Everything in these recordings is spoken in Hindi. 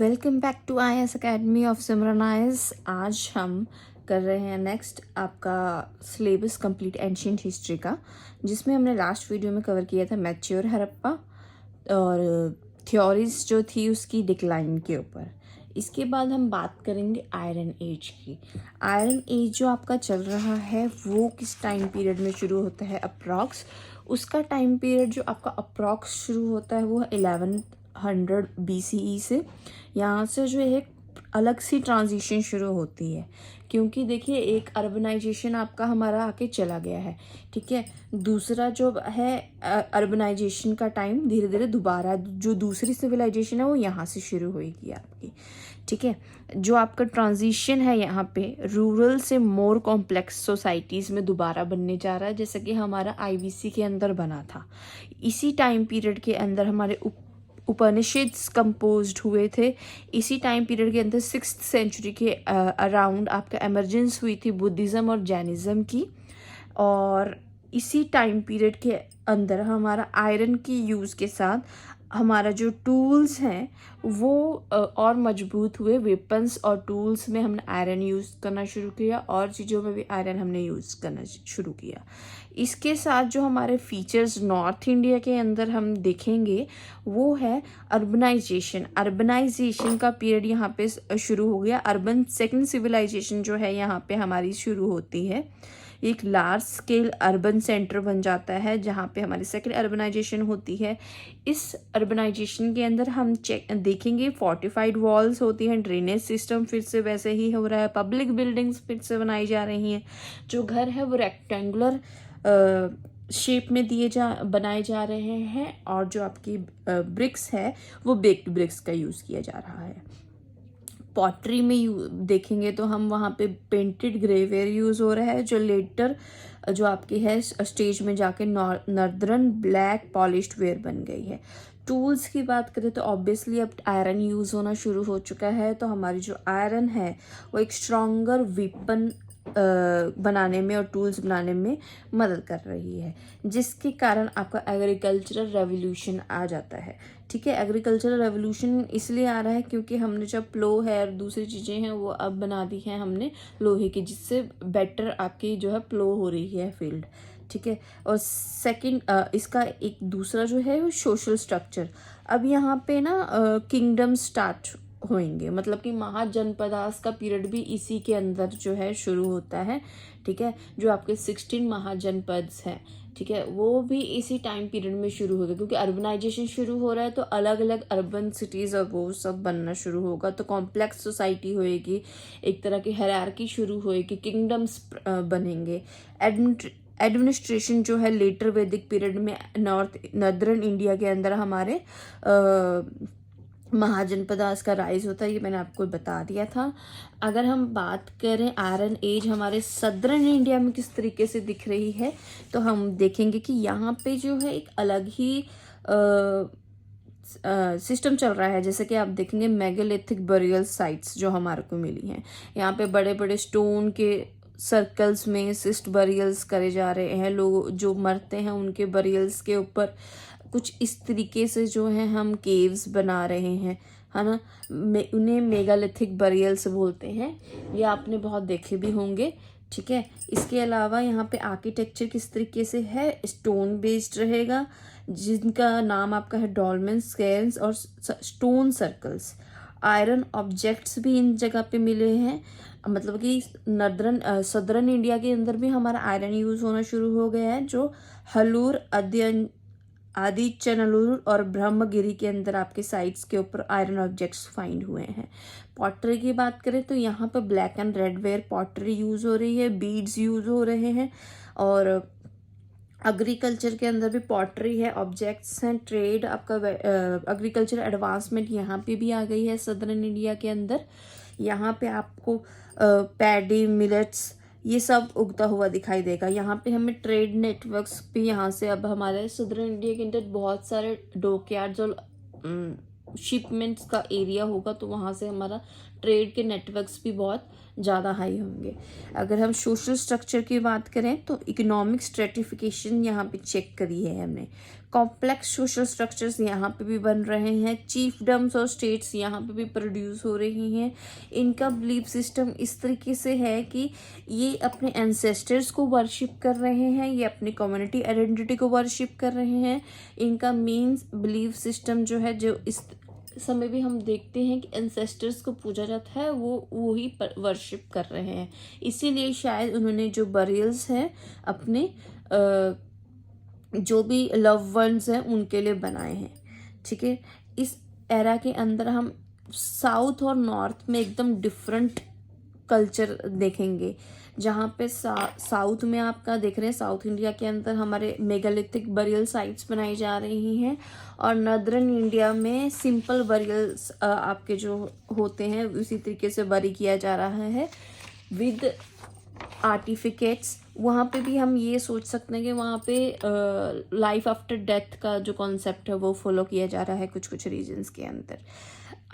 Welcome back to IAS academy of Simran IAS। आज हम कर रहे हैं नेक्स्ट आपका सिलेबस कंप्लीट एंशियंट हिस्ट्री का, जिसमें हमने लास्ट वीडियो में कवर किया था मैच्योर हड़प्पा और थ्योरीज जो थी उसकी डिक्लाइन के ऊपर। इसके बाद हम बात करेंगे आयरन एज की। आयरन एज जो आपका चल रहा है वो किस टाइम पीरियड में शुरू होता है अप्रॉक्स। उसका टाइम पीरियड जो आपका अप्रॉक्स शुरू होता है वो 1100 BCE से। यहाँ से जो है अलग सी ट्रांजिशन शुरू होती है, क्योंकि देखिए एक अर्बनाइजेशन आपका हमारा आके चला गया है, ठीक है। दूसरा जो है अर्बनाइजेशन का टाइम धीरे धीरे दोबारा जो दूसरी सिविलाइजेशन है वो यहाँ से शुरू होगी आपकी, ठीक है। जो आपका ट्रांजिशन है यहाँ पे रूरल से मोर कॉम्प्लेक्स सोसाइटीज़ में दोबारा बनने जा रहा है, जैसा कि हमारा IBC के अंदर बना था। इसी टाइम पीरियड के अंदर हमारे उपनिषद्स कंपोज्ड हुए थे। इसी टाइम पीरियड के अंदर 6th सेंचुरी के अराउंड आपका एमर्जेंस हुई थी बुद्धिज़्म और जैनिज़्म की। और इसी टाइम पीरियड के अंदर हमारा आयरन की यूज़ के साथ हमारा जो टूल्स हैं वो और मजबूत हुए। वेपन्स और टूल्स में हमने आयरन यूज़ करना शुरू किया और चीज़ों में भी आयरन हमने यूज़ करना शुरू किया। इसके साथ जो हमारे फीचर्स नॉर्थ इंडिया के अंदर हम देखेंगे वो है अर्बनाइजेशन। अर्बनाइजेशन का पीरियड यहाँ पे शुरू हो गया। अर्बन सेकंड सिविलाइजेशन जो है यहाँ पे हमारी शुरू होती है। एक लार्ज स्केल अर्बन सेंटर बन जाता है जहाँ पे हमारी सेकंड अर्बनाइजेशन होती है। इस अर्बनाइजेशन के अंदर हम देखेंगे फोर्टिफाइड वॉल्स होती हैं, ड्रेनेज सिस्टम फिर से वैसे ही हो रहा है, पब्लिक बिल्डिंग्स फिर से बनाई जा रही हैं। जो घर है वो रेक्टेंगुलर शेप में बनाए जा रहे हैं और जो आपकी ब्रिक्स है वो बेक्ड ब्रिक्स का यूज़ किया जा रहा है। पॉटरी में देखेंगे तो हम वहाँ पे पेंटेड ग्रेवेयर यूज़ हो रहा है, जो लेटर जो आपकी है स्टेज में जाके नॉर्दर्न ब्लैक पॉलिश्ड वेयर बन गई है। टूल्स की बात करें तो ऑब्वियसली अब आयरन यूज़ होना शुरू हो चुका है, तो हमारी जो आयरन है वो एक स्ट्रॉन्गर वेपन बनाने में और टूल्स बनाने में मदद कर रही है, जिसके कारण आपका एग्रीकल्चरल रेवोल्यूशन आ जाता है, ठीक है। एग्रीकल्चरल रेवोल्यूशन इसलिए आ रहा है क्योंकि हमने जब प्लो है और दूसरी चीज़ें हैं वो अब बना दी हैं हमने लोहे की, जिससे बेटर आपकी जो है प्लो हो रही है फील्ड, ठीक है। और सेकंड इसका एक दूसरा जो है वो सोशल स्ट्रक्चर। अब यहाँ पे ना किंगडम स्टार्ट होंगे, मतलब कि महाजनपदास का पीरियड भी इसी के अंदर जो है शुरू होता है, ठीक है। जो आपके 16 महाजनपद्स हैं, ठीक है, वो भी इसी टाइम पीरियड में शुरू हो गए, क्योंकि अर्बनाइजेशन शुरू हो रहा है तो अलग अलग अर्बन सिटीज़ और वो सब बनना शुरू होगा, तो कॉम्प्लेक्स सोसाइटी होएगी, एक तरह की हायरार्की शुरू होएगी, किंगडम्स बनेंगे। एडमिनिस्ट्रेशन जो है लेटर वैदिक पीरियड में नॉर्दर्न इंडिया के अंदर हमारे महाजनपदास का राइज होता है, ये मैंने आपको बता दिया था। अगर हम बात करें आयरन एज हमारे सदर्न इंडिया में किस तरीके से दिख रही है, तो हम देखेंगे कि यहाँ पे जो है एक अलग ही सिस्टम चल रहा है। जैसे कि आप देखेंगे मेगालिथिक बरियल साइट्स जो हमारे को मिली हैं, यहाँ पे बड़े बड़े स्टोन के सर्कल्स में सिस्ट बरियल्स करे जा रहे हैं। लोग जो मरते हैं उनके बरियल्स के ऊपर कुछ इस तरीके से जो है हम केव्स बना रहे हैं, है ना। उन्हें मेगालिथिक बरियल्स बोलते हैं, ये आपने बहुत देखे भी होंगे, ठीक है। इसके अलावा यहाँ पे आर्किटेक्चर किस तरीके से है, स्टोन बेस्ड रहेगा, जिनका नाम आपका है डॉलमेन स्केल्स और स्टोन सर्कल्स। आयरन ऑब्जेक्ट्स भी इन जगह पे मिले हैं, मतलब कि सदर्न इंडिया के अंदर भी हमारा आयरन यूज़ होना शुरू हो गया है, जो हलूर आदिचनलूर और ब्रह्मगिरी के अंदर आपके साइट्स के ऊपर आयरन ऑब्जेक्ट्स फाइंड हुए हैं। पॉटरी की बात करें तो यहाँ पर black and red ware pottery use हो रही है, बीड्स यूज़ हो रहे हैं, और एग्रीकल्चर के अंदर भी पॉटरी है, ऑब्जेक्ट्स हैं। ट्रेड आपका एग्रीकल्चर एडवांसमेंट यहाँ पे भी आ गई है सदर्न इंडिया के अंदर। यहाँ पे आपको पैडी मिलेट्स ये सब उगता हुआ दिखाई देगा। यहाँ पे हमें ट्रेड नेटवर्क्स भी यहाँ से अब हमारे सदर्न इंडिया के अंदर बहुत सारे डॉकयार्ड्स और शिपमेंट्स का एरिया होगा, तो वहाँ से हमारा ट्रेड के नेटवर्क्स भी बहुत ज़्यादा हाई होंगे। अगर हम सोशल स्ट्रक्चर की बात करें तो इकोनॉमिक स्ट्रेटिफिकेशन यहाँ पे चेक करी है हमने। कॉम्प्लेक्स सोशल स्ट्रक्चर्स यहाँ पे भी बन रहे हैं। चीफडम्स और स्टेट्स यहाँ पे भी प्रोड्यूस हो रही हैं। इनका बिलीफ सिस्टम इस तरीके से है कि ये अपने एंसेस्टर्स को वर्शिप कर रहे हैं, ये अपनी कम्युनिटी आइडेंटिटी को वर्शिप कर रहे हैं। इनका मेन बिलीफ सिस्टम जो है, जो इस समय भी हम देखते हैं कि एंसेस्टर्स को पूजा जाता है, वो ही वर्शिप कर रहे हैं। इसीलिए शायद उन्होंने जो बरियल्स हैं अपने जो भी लव वंस हैं उनके लिए बनाए हैं। ठीक है, इस एरा के अंदर हम साउथ और नॉर्थ में एकदम डिफरेंट कल्चर देखेंगे। जहाँ पे साउथ में आपका देख रहे हैं, साउथ इंडिया के अंदर हमारे मेगालिथिक बरियल साइट्स बनाई जा रही हैं, और नॉर्दर्न इंडिया में सिंपल बरियल्स आपके जो होते हैं उसी तरीके से बरी किया जा रहा है विद आर्टिफिकेट्स। वहाँ पे भी हम ये सोच सकते हैं कि वहाँ पे लाइफ आफ्टर डेथ का जो कॉन्सेप्ट है वो फॉलो किया जा रहा है कुछ कुछ रीजन्स के अंदर।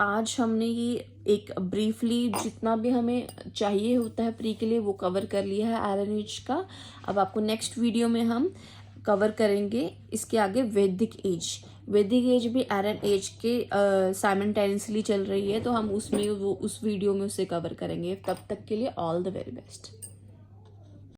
आज हमने ये एक ब्रीफली जितना भी हमें चाहिए होता है प्री के लिए वो कवर कर लिया है आयरन एज का। अब आपको नेक्स्ट वीडियो में हम कवर करेंगे इसके आगे वैदिक एज। वैदिक एज भी आयरन एज के साइमल्टेनियसली चल रही है, तो हम उसमें वो उस वीडियो में उसे कवर करेंगे। तब तक के लिए ऑल द वेरी बेस्ट।